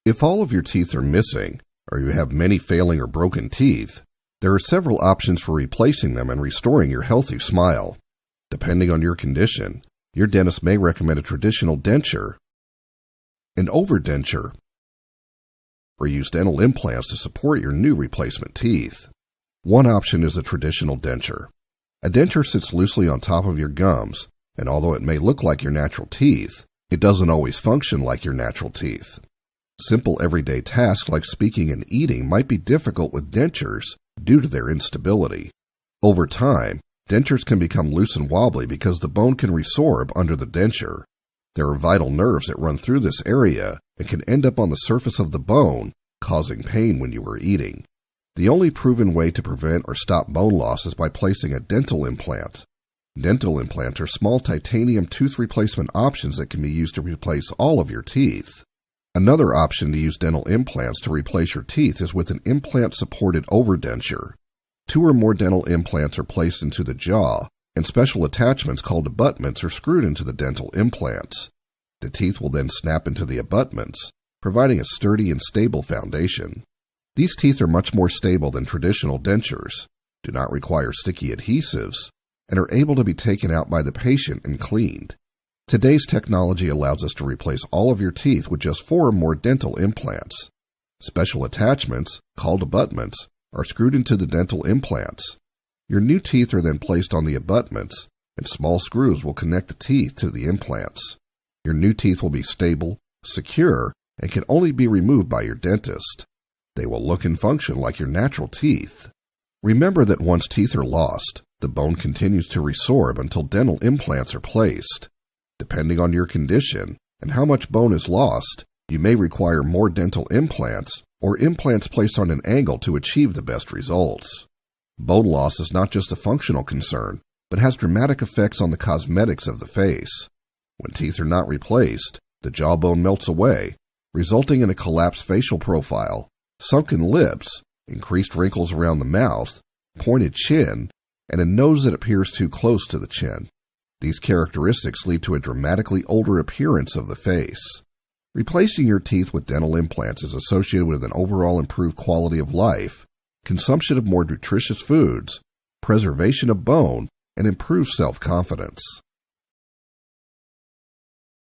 If all of your teeth are missing, or you have many failing or broken teeth, there are several options for replacing them and restoring your healthy smile. Depending on your condition, your dentist may recommend a traditional denture, an overdenture, or use dental implants to support your new replacement teeth. One option is a traditional denture. A denture sits loosely on top of your gums, and although it may look like your natural teeth, it doesn't always function like your natural teeth. Simple everyday tasks like speaking and eating might be difficult with dentures due to their instability. Over time, dentures can become loose and wobbly because the bone can resorb under the denture. There are vital nerves that run through this area and can end up on the surface of the bone, causing pain when you are eating. The only proven way to prevent or stop bone loss is by placing a dental implant. Dental implants are small titanium tooth replacement options that can be used to replace all of your teeth. Another option to use dental implants to replace your teeth is with an implant-supported overdenture. 2 or more dental implants are placed into the jaw, and special attachments called abutments are screwed into the dental implants. The teeth will then snap into the abutments, providing a sturdy and stable foundation. These teeth are much more stable than traditional dentures, do not require sticky adhesives, and are able to be taken out by the patient and cleaned. Today's technology allows us to replace all of your teeth with just 4 or more dental implants. Special attachments, called abutments, are screwed into the dental implants. Your new teeth are then placed on the abutments, and small screws will connect the teeth to the implants. Your new teeth will be stable, secure, and can only be removed by your dentist. They will look and function like your natural teeth. Remember that once teeth are lost, the bone continues to resorb until dental implants are placed. Depending on your condition and how much bone is lost, you may require more dental implants or implants placed on an angle to achieve the best results. Bone loss is not just a functional concern, but has dramatic effects on the cosmetics of the face. When teeth are not replaced, the jawbone melts away, resulting in a collapsed facial profile, sunken lips, increased wrinkles around the mouth, pointed chin, and a nose that appears too close to the chin. These characteristics lead to a dramatically older appearance of the face. Replacing your teeth with dental implants is associated with an overall improved quality of life, consumption of more nutritious foods, preservation of bone, and improved self-confidence.